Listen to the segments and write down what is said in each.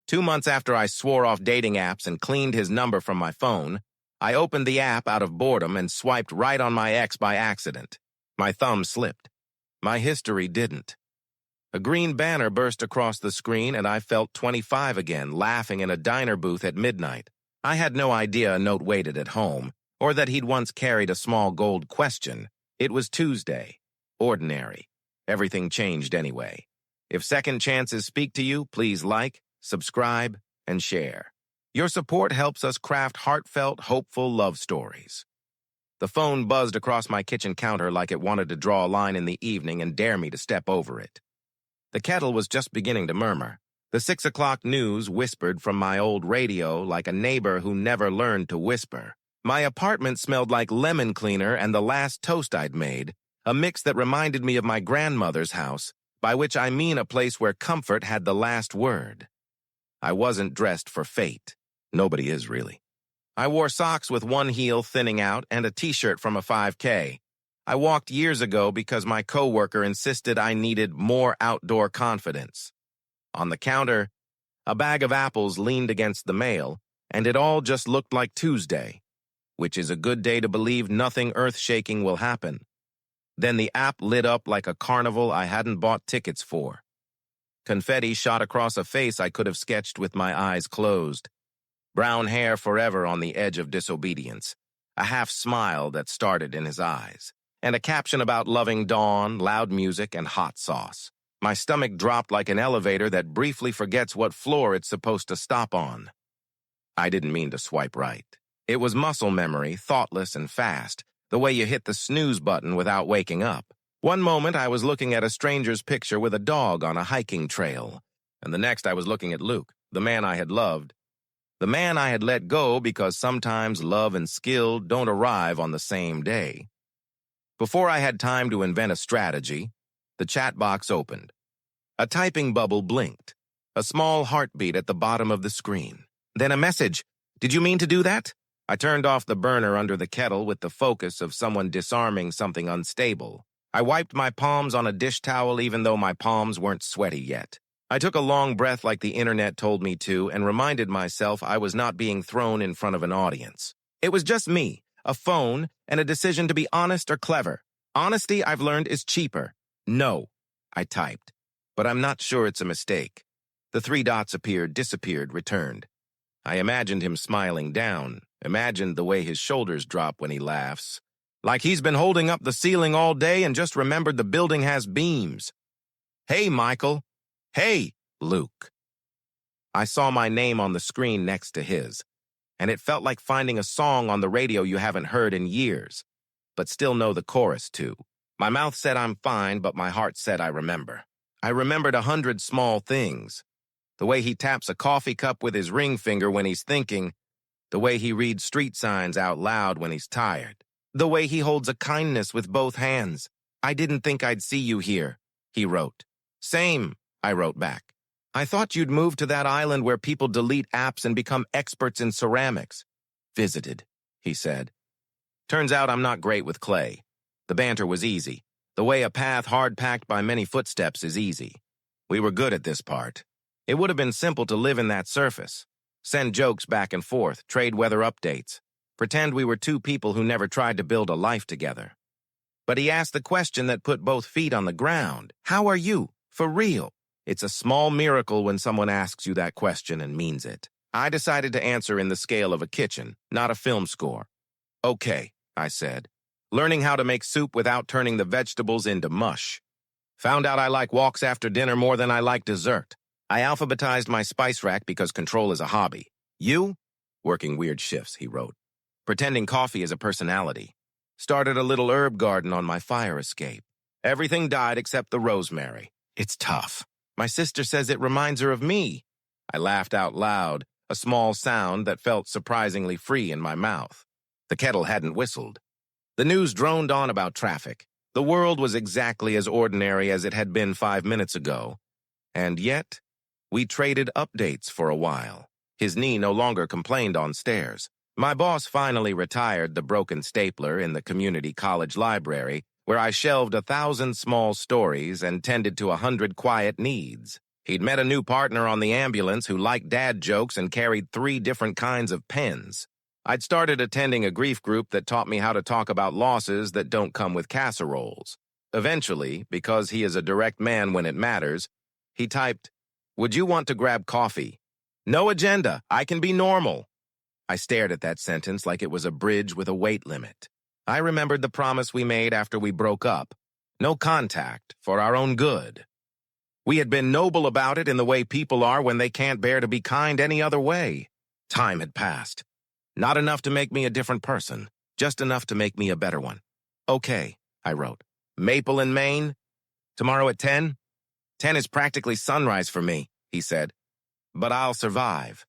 2 months after I swore off dating apps and cleaned his number from my phone, I opened the app out of boredom and swiped right on my ex by accident. My thumb slipped. My history didn't. A green banner burst across the screen and I felt 25 again, laughing in a diner booth at midnight. I had no idea a note waited at home, or that he'd once carried a small gold question. It was Tuesday. Ordinary. Everything changed anyway. If second chances speak to you, please like, subscribe, and share. Your support helps us craft heartfelt, hopeful love stories. The phone buzzed across my kitchen counter like it wanted to draw a line in the evening and dare me to step over it. The kettle was just beginning to murmur. The 6 o'clock news whispered from my old radio like a neighbor who never learned to whisper. My apartment smelled like lemon cleaner and the last toast I'd made, a mix that reminded me of my grandmother's house, by which I mean a place where comfort had the last word. I wasn't dressed for fate. Nobody is, really. I wore socks with one heel thinning out and a t-shirt from a 5K. I walked years ago because my coworker insisted I needed more outdoor confidence. On the counter, a bag of apples leaned against the mail, and it all just looked like Tuesday, which is a good day to believe nothing earth-shaking will happen. Then the app lit up like a carnival I hadn't bought tickets for. Confetti shot across a face I could have sketched with my eyes closed. Brown hair forever on the edge of disobedience, a half smile that started in his eyes, and a caption about loving dawn, loud music, and hot sauce. My stomach dropped like an elevator that briefly forgets what floor it's supposed to stop on. I didn't mean to swipe right. It was muscle memory, thoughtless and fast, the way you hit the snooze button without waking up. One moment I was looking at a stranger's picture with a dog on a hiking trail, and the next I was looking at Luke, the man I had loved. The man I had let go because sometimes love and skill don't arrive on the same day. Before I had time to invent a strategy, the chat box opened. A typing bubble blinked, a small heartbeat at the bottom of the screen. Then a message. Did you mean to do that? I turned off the burner under the kettle with the focus of someone disarming something unstable. I wiped my palms on a dish towel even though my palms weren't sweaty yet. I took a long breath like the internet told me to and reminded myself I was not being thrown in front of an audience. It was just me, a phone, and a decision to be honest or clever. Honesty, I've learned, is cheaper. No, I typed. But I'm not sure it's a mistake. The 3 dots appeared, disappeared, returned. I imagined him smiling down, imagined the way his shoulders drop when he laughs. Like he's been holding up the ceiling all day and just remembered the building has beams. Hey, Michael. Hey, Luke. I saw my name on the screen next to his, and it felt like finding a song on the radio you haven't heard in years, but still know the chorus to. My mouth said I'm fine, but my heart said I remember. I remembered 100 small things. The way he taps a coffee cup with his ring finger when he's thinking, the way he reads street signs out loud when he's tired, the way he holds a kindness with both hands. I didn't think I'd see you here, he wrote. Same, I wrote back. I thought you'd move to that island where people delete apps and become experts in ceramics. Visited, he said. Turns out I'm not great with clay. The banter was easy. The way a path hard-packed by many footsteps is easy. We were good at this part. It would have been simple to live in that surface. Send jokes back and forth, trade weather updates. Pretend we were 2 people who never tried to build a life together. But he asked the question that put both feet on the ground. How are you? For real? It's a small miracle when someone asks you that question and means it. I decided to answer in the scale of a kitchen, not a film score. Okay, I said. Learning how to make soup without turning the vegetables into mush. Found out I like walks after dinner more than I like dessert. I alphabetized my spice rack because control is a hobby. You? Working weird shifts, he wrote. Pretending coffee is a personality. Started a little herb garden on my fire escape. Everything died except the rosemary. It's tough. My sister says it reminds her of me. I laughed out loud, a small sound that felt surprisingly free in my mouth. The kettle hadn't whistled. The news droned on about traffic. The world was exactly as ordinary as it had been 5 minutes ago. And yet, we traded updates for a while. His knee no longer complained on stairs. My boss finally retired the broken stapler in the community college library, where I shelved 1,000 small stories and tended to 100 quiet needs. He'd met a new partner on the ambulance who liked dad jokes and carried 3 different kinds of pens. I'd started attending a grief group that taught me how to talk about losses that don't come with casseroles. Eventually, because he is a direct man when it matters, he typed, "Would you want to grab coffee? No agenda. I can be normal." I stared at that sentence like it was a bridge with a weight limit. I remembered the promise we made after we broke up. No contact, for our own good. We had been noble about it in the way people are when they can't bear to be kind any other way. Time had passed. Not enough to make me a different person, just enough to make me a better one. "Okay," I wrote. "Maple and Maine? Tomorrow at 10? 10 is practically sunrise for me," he said. "But I'll survive."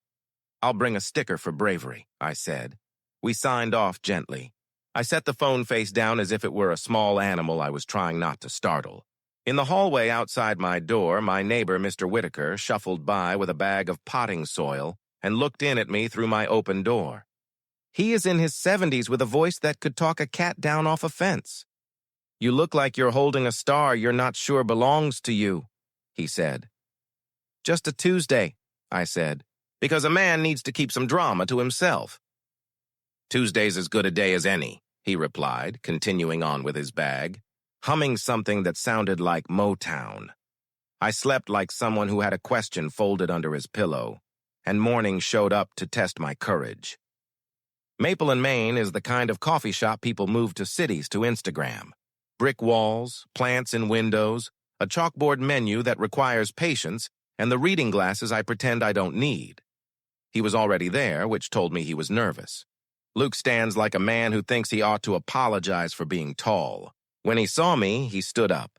"I'll bring a sticker for bravery," I said. We signed off gently. I set the phone face down as if it were a small animal I was trying not to startle. In the hallway outside my door, my neighbor, Mr. Whitaker, shuffled by with a bag of potting soil and looked in at me through my open door. He is in his 70s with a voice that could talk a cat down off a fence. "You look like you're holding a star you're not sure belongs to you," he said. "Just a Tuesday," I said, "because a man needs to keep some drama to himself." "Tuesday's as good a day as any," he replied, continuing on with his bag, humming something that sounded like Motown. I slept like someone who had a question folded under his pillow, and morning showed up to test my courage. Maple and Maine is the kind of coffee shop people move to cities to Instagram. Brick walls, plants in windows, a chalkboard menu that requires patience, and the reading glasses I pretend I don't need. He was already there, which told me he was nervous. Luke stands like a man who thinks he ought to apologize for being tall. When he saw me, he stood up,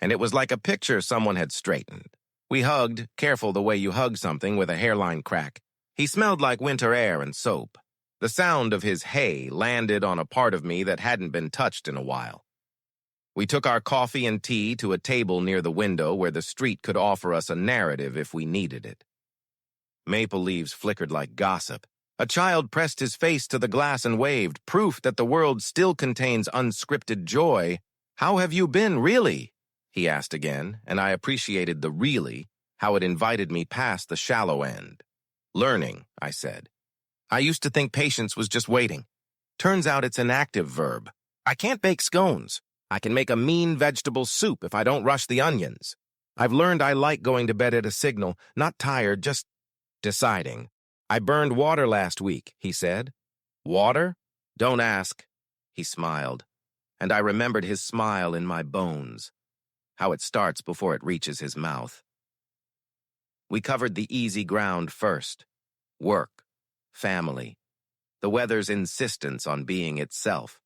and it was like a picture someone had straightened. We hugged, careful the way you hug something with a hairline crack. He smelled like winter air and soap. The sound of his hay landed on a part of me that hadn't been touched in a while. We took our coffee and tea to a table near the window where the street could offer us a narrative if we needed it. Maple leaves flickered like gossip. A child pressed his face to the glass and waved, proof that the world still contains unscripted joy. "How have you been, really?" he asked again, and I appreciated the really, how it invited me past the shallow end. "Learning," I said. "I used to think patience was just waiting. Turns out it's an active verb. I can't bake scones. I can make a mean vegetable soup if I don't rush the onions. I've learned I like going to bed at a signal, not tired, just deciding. I burned water last week," he said. "Water? Don't ask." He smiled, and I remembered his smile in my bones, how it starts before it reaches his mouth. We covered the easy ground first. Work, family, the weather's insistence on being itself.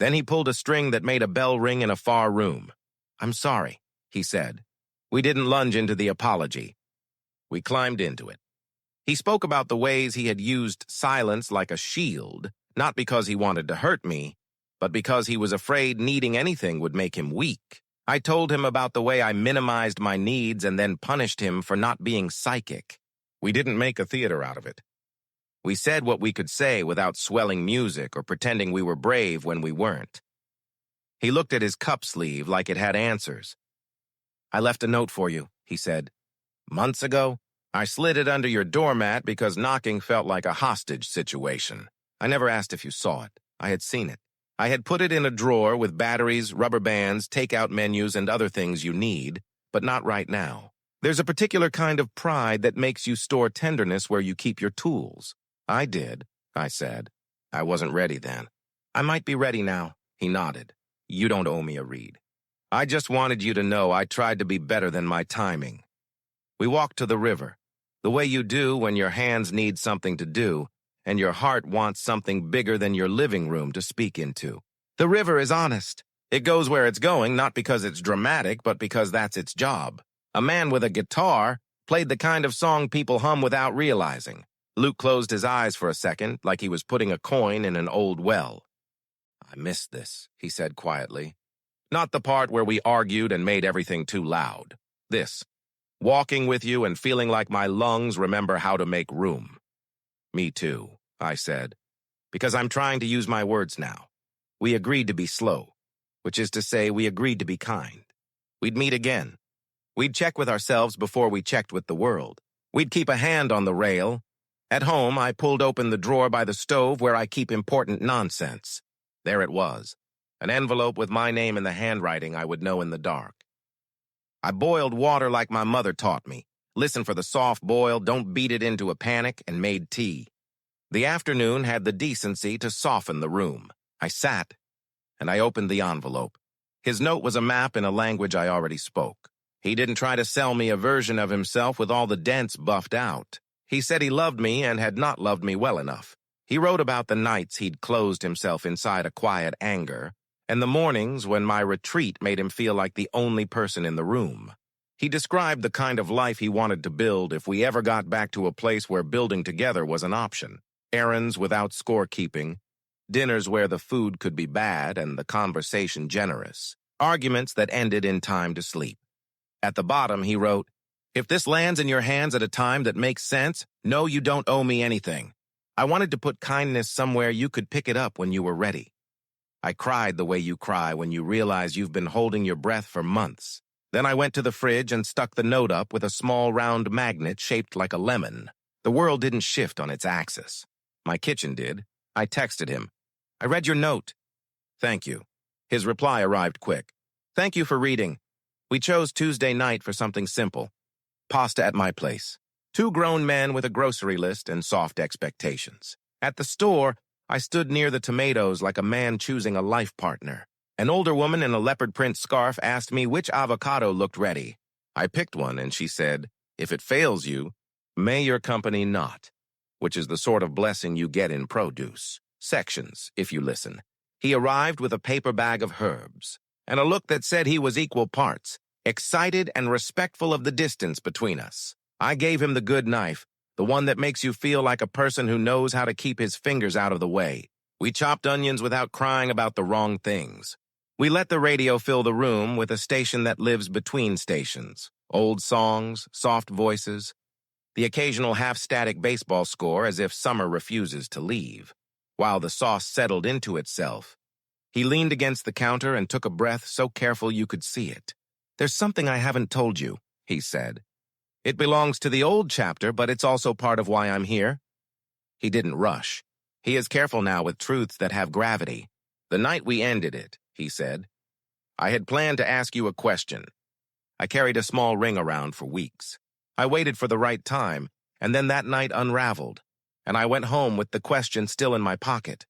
Then he pulled a string that made a bell ring in a far room. "I'm sorry," he said. We didn't lunge into the apology. We climbed into it. He spoke about the ways he had used silence like a shield, not because he wanted to hurt me, but because he was afraid needing anything would make him weak. I told him about the way I minimized my needs and then punished him for not being psychic. We didn't make a theater out of it. We said what we could say without swelling music or pretending we were brave when we weren't. He looked at his cup sleeve like it had answers. "I left a note for you," he said. "Months ago? I slid it under your doormat because knocking felt like a hostage situation. I never asked if you saw it. I had seen it. I had put it in a drawer with batteries, rubber bands, takeout menus, and other things you need, but not right now. There's a particular kind of pride that makes you store tenderness where you keep your tools. I did," I said. "I wasn't ready then. I might be ready now," he nodded. "You don't owe me a read. I just wanted you to know I tried to be better than my timing." We walked to the river, the way you do when your hands need something to do, and your heart wants something bigger than your living room to speak into. The river is honest. It goes where it's going, not because it's dramatic, but because that's its job. A man with a guitar played the kind of song people hum without realizing. Luke closed his eyes for a second, like he was putting a coin in an old well. "I missed this," he said quietly. "Not the part where we argued and made everything too loud. This. Walking with you and feeling like my lungs remember how to make room." "Me too," I said, "because I'm trying to use my words now. We agreed to be slow, which is to say we agreed to be kind. We'd meet again. We'd check with ourselves before we checked with the world. We'd keep a hand on the rail. At home, I pulled open the drawer by the stove where I keep important nonsense. There it was, an envelope with my name in the handwriting I would know in the dark. I boiled water like my mother taught me. Listen for the soft boil, don't beat it into a panic, and made tea. The afternoon had the decency to soften the room. I sat, and I opened the envelope. His note was a map in a language I already spoke. He didn't try to sell me a version of himself with all the dents buffed out. He said he loved me and had not loved me well enough. He wrote about the nights he'd closed himself inside a quiet anger, and the mornings when my retreat made him feel like the only person in the room. He described the kind of life he wanted to build if we ever got back to a place where building together was an option. Errands without scorekeeping, dinners where the food could be bad and the conversation generous, arguments that ended in time to sleep. At the bottom, he wrote, "If this lands in your hands at a time that makes sense, know you don't owe me anything. I wanted to put kindness somewhere you could pick it up when you were ready. I cried the way you cry when you realize you've been holding your breath for months. Then I went to the fridge and stuck the note up with a small round magnet shaped like a lemon. The world didn't shift on its axis. My kitchen did. I texted him. I read your note. Thank you." His reply arrived quick. "Thank you for reading. We chose Tuesday night for something simple. Pasta at my place. Two grown men with a grocery list and soft expectations. At the store, I stood near the tomatoes like a man choosing a life partner. An older woman in a leopard print scarf asked me which avocado looked ready. I picked one and she said, "If it fails you, may your company not," which is the sort of blessing you get in produce. Sections, if you listen. He arrived with a paper bag of herbs and a look that said he was equal parts, excited and respectful of the distance between us. I gave him the good knife, the one that makes you feel like a person who knows how to keep his fingers out of the way. We chopped onions without crying about the wrong things. We let the radio fill the room with a station that lives between stations. Old songs, soft voices, the occasional half-static baseball score as if summer refuses to leave. While the sauce settled into itself, he leaned against the counter and took a breath so careful you could see it. "There's something I haven't told you," he said. "It belongs to the old chapter, but it's also part of why I'm here." He didn't rush. He is careful now with truths that have gravity. "The night we ended it," he said, "I had planned to ask you a question. I carried a small ring around for weeks. I waited for the right time, and then that night unraveled, and I went home with the question still in my pocket.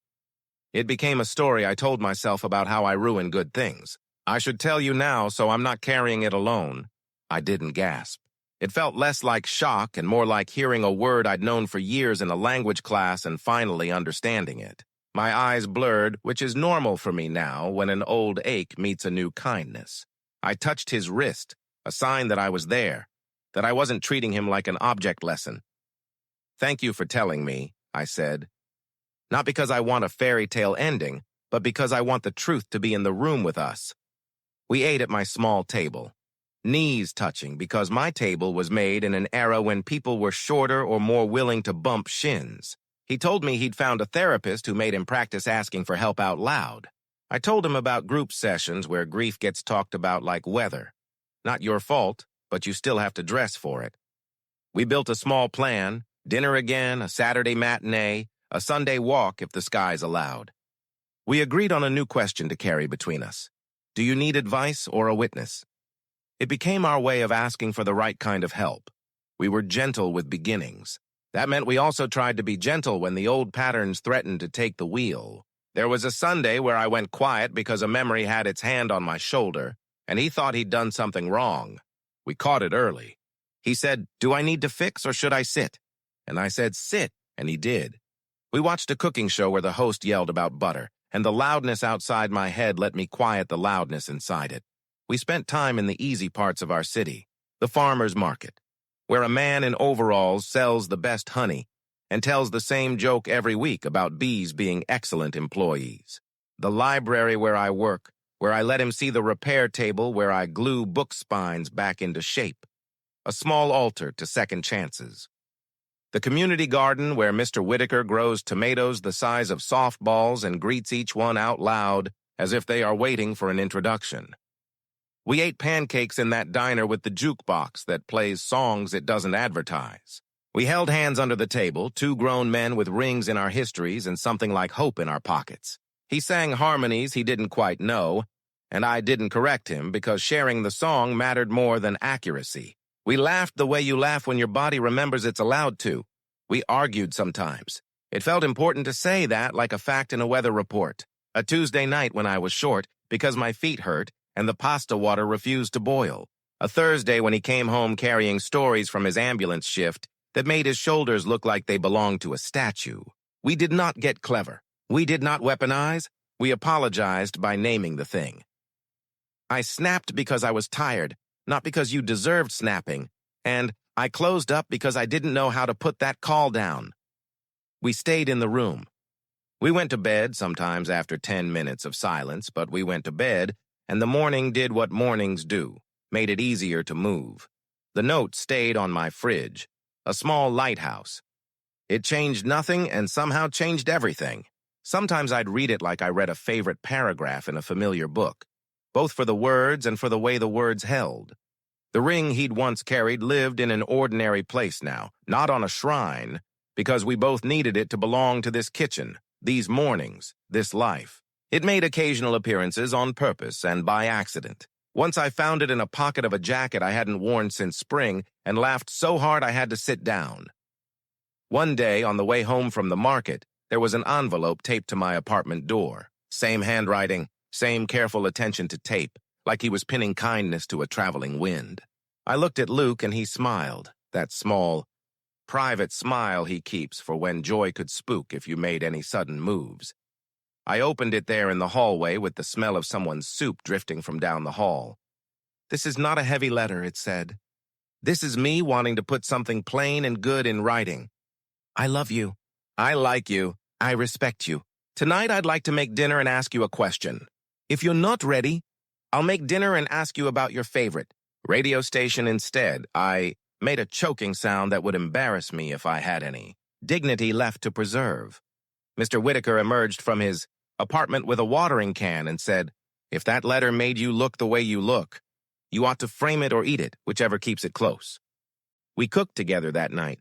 It became a story I told myself about how I ruin good things. I should tell you now so I'm not carrying it alone." I didn't gasp. It felt less like shock and more like hearing a word I'd known for years in a language class and finally understanding it. My eyes blurred, which is normal for me now when an old ache meets a new kindness. I touched his wrist, a sign that I was there, that I wasn't treating him like an object lesson. "Thank you for telling me," I said. "Not because I want a fairy tale ending, but because I want the truth to be in the room with us." We ate at my small table, knees touching because my table was made in an era when people were shorter or more willing to bump shins. He told me he'd found a therapist who made him practice asking for help out loud. I told him about group sessions where grief gets talked about like weather. Not your fault, but you still have to dress for it. We built a small plan, dinner again, a Saturday matinee, a Sunday walk if the skies allowed. We agreed on a new question to carry between us. Do you need advice or a witness? It became our way of asking for the right kind of help. We were gentle with beginnings. That meant we also tried to be gentle when the old patterns threatened to take the wheel. There was a Sunday where I went quiet because a memory had its hand on my shoulder, and he thought he'd done something wrong. We caught it early. He said, "Do I need to fix or should I sit?" And I said, "Sit," and he did. We watched a cooking show where the host yelled about butter, and the loudness outside my head let me quiet the loudness inside it. We spent time in the easy parts of our city, the farmer's market, where a man in overalls sells the best honey and tells the same joke every week about bees being excellent employees. The library where I work, where I let him see the repair table where I glue book spines back into shape. A small altar to second chances. The community garden where Mr. Whitaker grows tomatoes the size of softballs and greets each one out loud as if they are waiting for an introduction. We ate pancakes in that diner with the jukebox that plays songs it doesn't advertise. We held hands under the table, two grown men with rings in our histories and something like hope in our pockets. He sang harmonies he didn't quite know, and I didn't correct him because sharing the song mattered more than accuracy. We laughed the way you laugh when your body remembers it's allowed to. We argued sometimes. It felt important to say that like a fact in a weather report. A Tuesday night when I was short because my feet hurt and the pasta water refused to boil. A Thursday when he came home carrying stories from his ambulance shift that made his shoulders look like they belonged to a statue. We did not get clever. We did not weaponize. We apologized by naming the thing. I snapped because I was tired, not because you deserved snapping, and I closed up because I didn't know how to put that call down. We stayed in the room. We went to bed sometimes after 10 minutes of silence, but we went to bed, and the morning did what mornings do, made it easier to move. The note stayed on my fridge, a small lighthouse. It changed nothing and somehow changed everything. Sometimes I'd read it like I read a favorite paragraph in a familiar book, both for the words and for the way the words held. The ring he'd once carried lived in an ordinary place now, not on a shrine, because we both needed it to belong to this kitchen, these mornings, this life. It made occasional appearances on purpose and by accident. Once I found it in a pocket of a jacket I hadn't worn since spring and laughed so hard I had to sit down. One day, on the way home from the market, there was an envelope taped to my apartment door. Same handwriting, same careful attention to tape, like he was pinning kindness to a traveling wind. I looked at Luke and he smiled, that small, private smile he keeps for when joy could spook if you made any sudden moves. I opened it there in the hallway with the smell of someone's soup drifting from down the hall. This is not a heavy letter, it said. This is me wanting to put something plain and good in writing. I love you. I like you. I respect you. Tonight I'd like to make dinner and ask you a question. If you're not ready, I'll make dinner and ask you about your favorite radio station instead. I made a choking sound that would embarrass me if I had any dignity left to preserve. Mr. Whitaker emerged from his apartment with a watering can and said, "If that letter made you look the way you look, you ought to frame it or eat it, whichever keeps it close." We cooked together that night.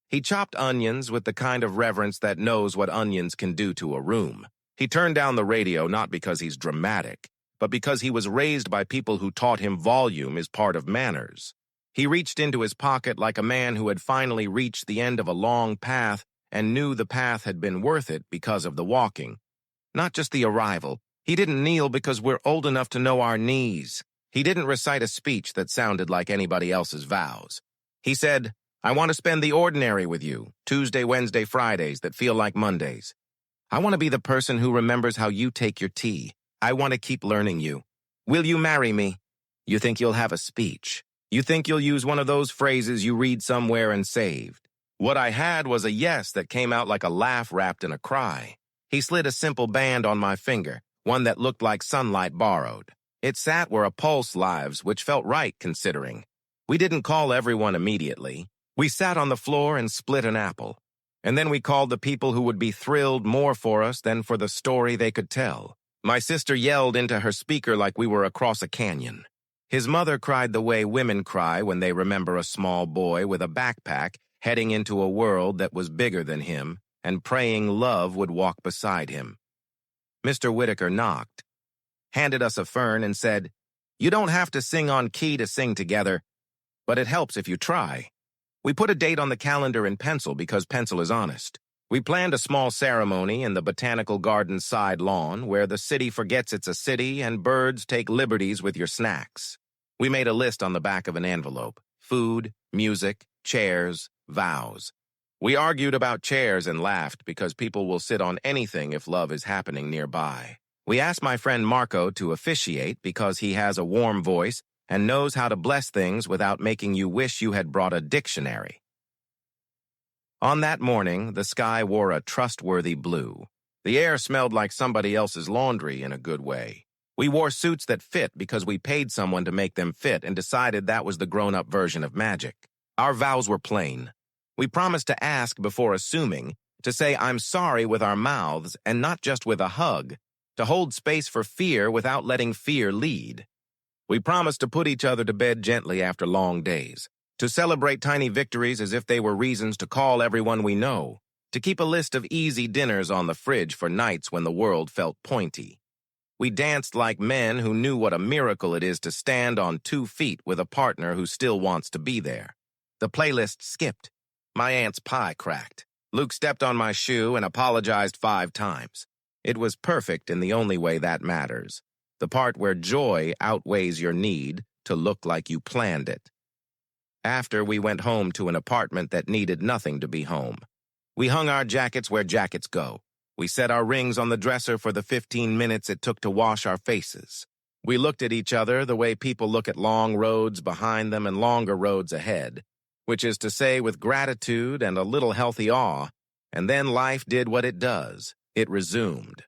He chopped onions with the kind of reverence that knows what onions can do to a room. He turned down the radio not because he's dramatic, but because he was raised by people who taught him volume is part of manners. He reached into his pocket like a man who had finally reached the end of a long path and knew the path had been worth it because of the walking. Not just the arrival. He didn't kneel because we're old enough to know our knees. He didn't recite a speech that sounded like anybody else's vows. He said, "I want to spend the ordinary with you, Tuesday, Wednesday, Fridays that feel like Mondays. I want to be the person who remembers how you take your tea. I want to keep learning you. Will you marry me?" You think you'll have a speech. You think you'll use one of those phrases you read somewhere and saved. What I had was a yes that came out like a laugh wrapped in a cry. He slid a simple band on my finger, one that looked like sunlight borrowed. It sat where a pulse lives, which felt right considering. We didn't call everyone immediately. We sat on the floor and split an apple. And then we called the people who would be thrilled more for us than for the story they could tell. My sister yelled into her speaker like we were across a canyon. His mother cried the way women cry when they remember a small boy with a backpack heading into a world that was bigger than him and praying love would walk beside him. Mr. Whitaker knocked, handed us a fern and said, "You don't have to sing on key to sing together, but it helps if you try." We put a date on the calendar in pencil because pencil is honest. We planned a small ceremony in the Botanical Gardens side lawn where the city forgets it's a city and birds take liberties with your snacks. We made a list on the back of an envelope: food, music, chairs, vows. We argued about chairs and laughed because people will sit on anything if love is happening nearby. We asked my friend Marco to officiate because he has a warm voice and knows how to bless things without making you wish you had brought a dictionary. On that morning, the sky wore a trustworthy blue. The air smelled like somebody else's laundry in a good way. We wore suits that fit because we paid someone to make them fit and decided that was the grown-up version of magic. Our vows were plain. We promised to ask before assuming, to say "I'm sorry" with our mouths and not just with a hug, to hold space for fear without letting fear lead. We promised to put each other to bed gently after long days, to celebrate tiny victories as if they were reasons to call everyone we know, to keep a list of easy dinners on the fridge for nights when the world felt pointy. We danced like men who knew what a miracle it is to stand on 2 feet with a partner who still wants to be there. The playlist skipped. My aunt's pie cracked. Luke stepped on my shoe and apologized 5 times. It was perfect in the only way that matters, the part where joy outweighs your need to look like you planned it. After, we went home to an apartment that needed nothing to be home. We hung our jackets where jackets go. We set our rings on the dresser for the 15 minutes it took to wash our faces. We looked at each other the way people look at long roads behind them and longer roads ahead, which is to say with gratitude and a little healthy awe, and then life did what it does. It resumed.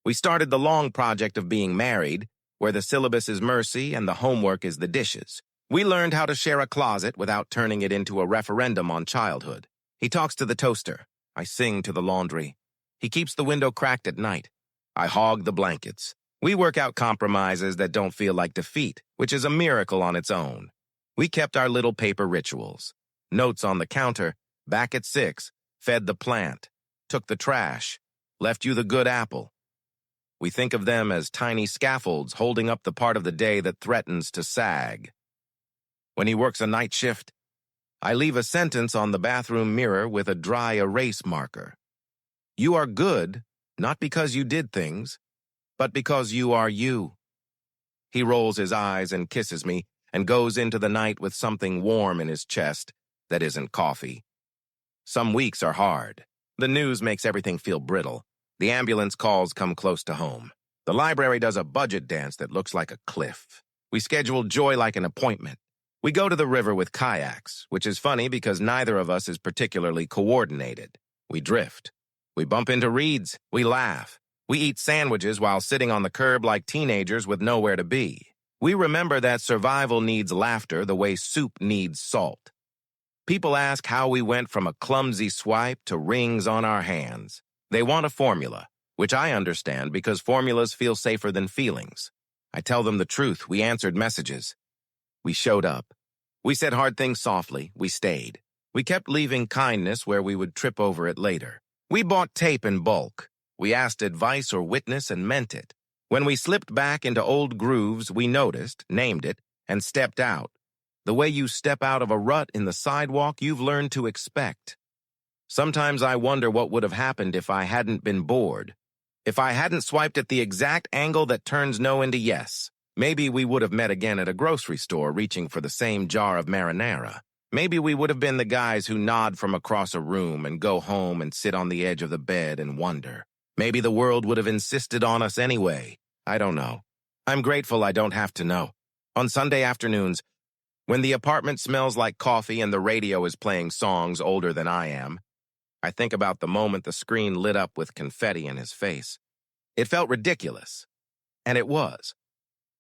We started the long project of being married, where the syllabus is mercy and the homework is the dishes. We learned how to share a closet without turning it into a referendum on childhood. He talks to the toaster. I sing to the laundry. He keeps the window cracked at night. I hog the blankets. We work out compromises that don't feel like defeat, which is a miracle on its own. We kept our little paper rituals. Notes on the counter, back at 6, fed the plant, took the trash, left you the good apple. We think of them as tiny scaffolds holding up the part of the day that threatens to sag. When he works a night shift, I leave a sentence on the bathroom mirror with a dry erase marker. You are good, not because you did things, but because you are you. He rolls his eyes and kisses me and goes into the night with something warm in his chest that isn't coffee. Some weeks are hard. The news makes everything feel brittle. The ambulance calls come close to home. The library does a budget dance that looks like a cliff. We schedule joy like an appointment. We go to the river with kayaks, which is funny because neither of us is particularly coordinated. We drift. We bump into reeds. We laugh. We eat sandwiches while sitting on the curb like teenagers with nowhere to be. We remember that survival needs laughter the way soup needs salt. People ask how we went from a clumsy swipe to rings on our hands. They want a formula, which I understand because formulas feel safer than feelings. I tell them the truth. We answered messages. We showed up. We said hard things softly. We stayed. We kept leaving kindness where we would trip over it later. We bought tape in bulk. We asked advice or witness and meant it. When we slipped back into old grooves, we noticed, named it, and stepped out. The way you step out of a rut in the sidewalk you've learned to expect. Sometimes I wonder what would have happened if I hadn't been bored. If I hadn't swiped at the exact angle that turns no into yes. Maybe we would have met again at a grocery store reaching for the same jar of marinara. Maybe we would have been the guys who nod from across a room and go home and sit on the edge of the bed and wonder. Maybe the world would have insisted on us anyway. I don't know. I'm grateful I don't have to know. On Sunday afternoons, when the apartment smells like coffee and the radio is playing songs older than I am, I think about the moment the screen lit up with confetti in his face. It felt ridiculous. And it was.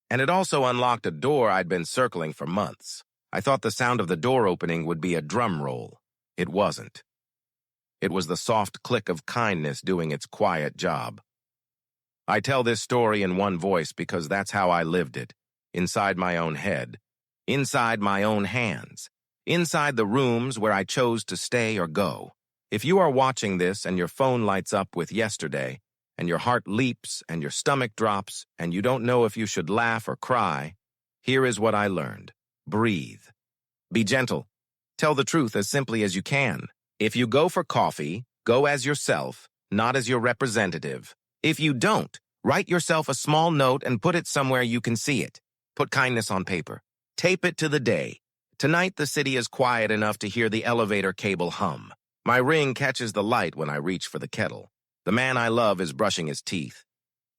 And it also unlocked a door I'd been circling for months. I thought the sound of the door opening would be a drum roll. It wasn't. It was the soft click of kindness doing its quiet job. I tell this story in one voice because that's how I lived it, inside my own head, inside my own hands, inside the rooms where I chose to stay or go. If you are watching this and your phone lights up with yesterday, and your heart leaps and your stomach drops, and you don't know if you should laugh or cry, here is what I learned. Breathe. Be gentle. Tell the truth as simply as you can. If you go for coffee, go as yourself, not as your representative. If you don't, write yourself a small note and put it somewhere you can see it. Put kindness on paper. Tape it to the day. Tonight the city is quiet enough to hear the elevator cable hum. My ring catches the light when I reach for the kettle. The man I love is brushing his teeth,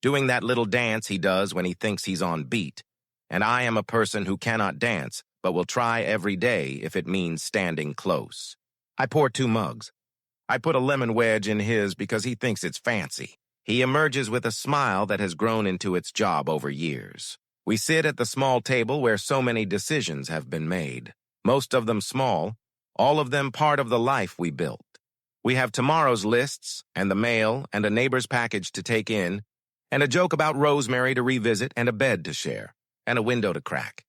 doing that little dance he does when he thinks he's on beat. And I am a person who cannot dance, but will try every day if it means standing close. I pour 2 mugs. I put a lemon wedge in his because he thinks it's fancy. He emerges with a smile that has grown into its job over years. We sit at the small table where so many decisions have been made. Most of them small, all of them part of the life we built. We have tomorrow's lists, and the mail, and a neighbor's package to take in, and a joke about Rosemary to revisit, and a bed to share. and a window to crack.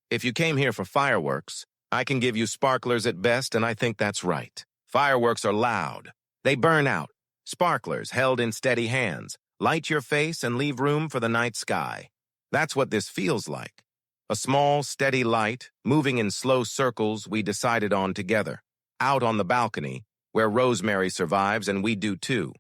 If you came here for fireworks, I can give you sparklers at best, and I think that's right. Fireworks are loud. They burn out. Sparklers, held in steady hands, light your face and leave room for the night sky. That's what this feels like. A small, steady light, moving in slow circles we decided on together. Out on the balcony, where Rosemary survives and we do too.